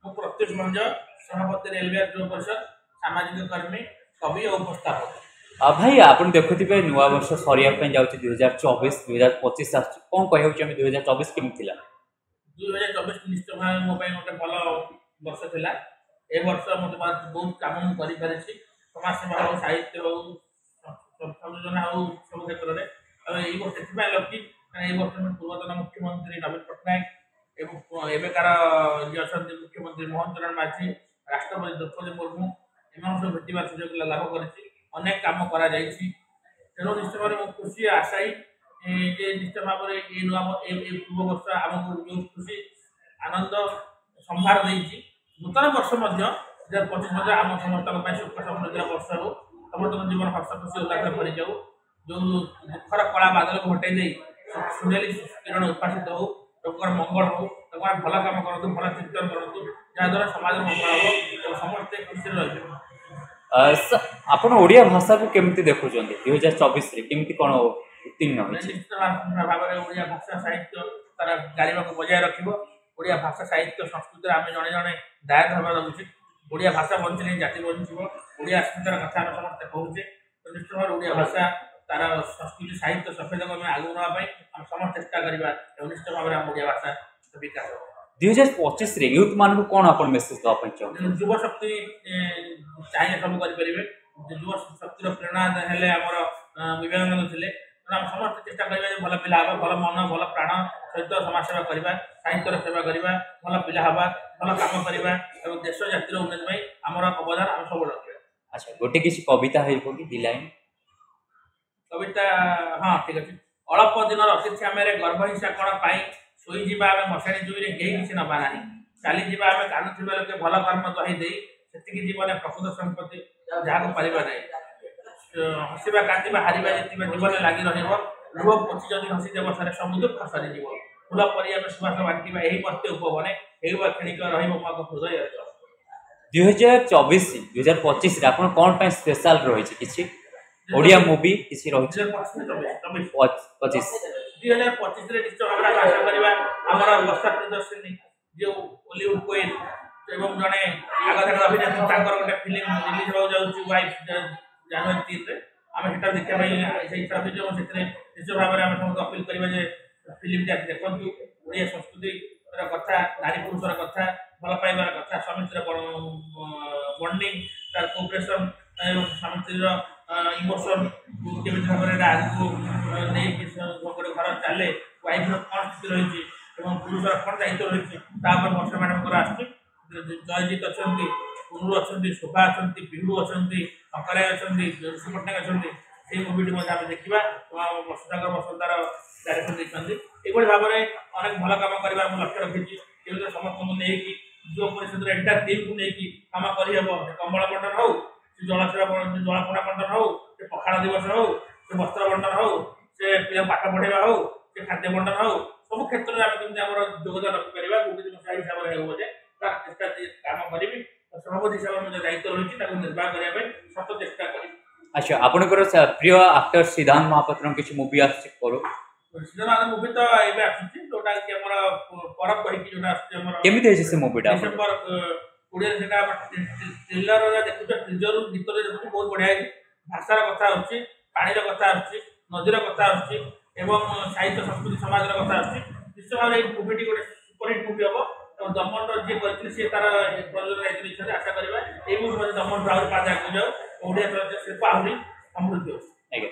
ମୁଁ ପ୍ରତ୍ୟୁଷ ମଞ୍ଜ ସଭାପତି ରେଲୱେ ଯୁବ ପରିଷଦ ସାମାଜିକ କର୍ମୀ କବି ଓ ଉପସ୍ଥାପକ। भाई आप देखुवे नुआ वर्ष सरिया जाऊँगी 2024 2025 कौन कह 2024 केमी 2024 निश्चित भाव मो गोटे भल वर्ष था। ए वर्ष मत बहुत कम कर समाज सेवा हो साहित्य हो संयोजन हो सब क्षेत्र में से लकी वर्ष पूर्वतन मुख्यमंत्री नवीन पट्टनायक एवं एवेकार जी अच्छा मुख्यमंत्री मोहन चरण माझी राष्ट्रपति द्रौपदी मुर्मू एम सब भेटा सुजोग लाभ कर अनेक कम करा तेणु निश्चित भाव मुझे खुशी आशायी जे निश्चित भाव में ये नुआ पूर्व वर्ष आमको जो खुशी आनंद संभार देती नूतन वर्ष 2025 आम समस्त सुख समृद्धि वर्ष हो समस्त जीवन हर्ष खुशी उल्लास भरी जाऊ जो दुखर कला बादल को हटाई दे सुनेली किरण उद्भाषित हो लोकर मंगल हो भल कम करूँ भल चिंतन करूँ जहाद्वारा समाज मंगल हो समस्ते खुशी रही। आपण ओडिया भाषा को केमती देखुं 2024 केमती कौन उत्तीर्ण निश्चित भाव में ओडिया भाषा साहित्य तार गाड़िया को बजाय रखिब ओडिया भाषा साहित्य संस्कृति आम जड़े जड़े दायित्व हवा उचित ओडिया भाषा बंचले जाति बंचब ओडिया अस्मितार कथा आम समस्ते कहूचे तो निश्चित भाव ओडिया भाषा तार संस्कृति साहित्य सफेद में आगू नापी आम समस्त चेष्टा करवा निश्चित भाव में ओडिया भाषा विकास हो 2025 यूथ मान कौन आप मेसेज दवाई चाहते युव शक्ति चाहिए सब करेंगे युव शक्तिर प्रेरणा हेले आम विवेकानंद थे तेनाली समस्त चेष्टा करेंगे भल पिला हाँ भल मन भल प्राण सहित समाज सेवा करवा साहित्यर सेवा करवा भल पिला हाँ भल कम करवा और देश जातिर उन्नति आमर अवदान आम सब रखा। अच्छा गोटे किसी कविता हो दी लाइन कविता हाँ ठीक अच्छे अल्प दिन अतिथि आम गर्भ हिंसा कण पाई शोई आम मशाणी जुईरे कहीं किसी नवा ना चली आम कानुवा लोके भल कर्म दही दे से जीवन प्रकृत संपत्ति जहाँ पार ना हसवा कांदा हारिबा जीवन लगी रुह पोची जदि हसी देव सारे सब दुख सरीज फूल परि आम सुवास बांटा यही मत्य उपवन यही क्षणिक रही हृदय 2024 2025 आप कौन स्पेशल रही किसी ओडिया मूवी किसी रही 2025 निश्चित भाव में आशा करवा आमर वर्षा प्रियदर्शिनी जो बॉलीवुड क्वीन एवं जड़े आगधार अभिनेत्री गोटे फिल्म रिलीज हो जाऊँगी वाइफ जनवरी 3 आम से देखा इच्छा अच्छे निश्चित भाव में आम समस्त अपील करेंगे फिल्म देखु ओडिया संस्कृति कथा नारी पुरुषर कथा भल पाइबार कथा स्वामी बंडिंग तार कोपरेसन स्वामी इमोशन केमी भाव में आगे नहीं गोटे घर चले वाइफ कौन स्थिति रही पुरुषर कौन दायित्व रही वर्षा मैडम आस जयजीत अच्छा कुनू अच्छा शोभा अच्छा बिहू अच्छा टंकराय अच्छा ऋषि पट्टनायक अच्छा से मुवीटी देखा वसुधाकर वसंतार डायरेक्शन देखते ये भाव में अनेक भल कम कर लक्ष्य रखी समस्त नहीं युव परिषद एंटायर टीम को लेकिन कम करहब कम्बल बंटन हो जलसेवा जलपोड़ा बंटन हो पखाड़ दिवस हो वस्त्र बंटन हो पिला पाठ पढ़ेगा हो खाद्य बंटन हो सब क्षेत्र में आम केमी योगदान रखिपर गोटे हिसाब से हो चेष्टा कम करी सभापति हिसाब से दायित्व रही निर्वाह करने सत चेष्टा करी। अच्छा आपनकर प्रिय एक्टर सिद्धांत महापात्र किसी मूवी करो सिद्धांत मूवी तो ये आसुची जोटा कि परब कहीकि जोटा आसुची केमिति है से मूवीटा डिसेंबर 20 सेटा ट्रेलर देखुछ ट्रेलर गीत देखुछ बहुत बढ़िया भाषार कथा आसुची पानीर कथा आसुची नदीर कथा आसुची एवं साहित्य संस्कृति समाज कथा आसुची निश्चित भाव में मूवीटी गोटे सुपरहिट मूवी हम और दमन जी करते सी तार प्रयोजन आशा करवा ये मूवी दमन आगे पाँच आगे जाओ ओडिया चलचित्र शिल्प आहरी समृद्धि हो। Thank you.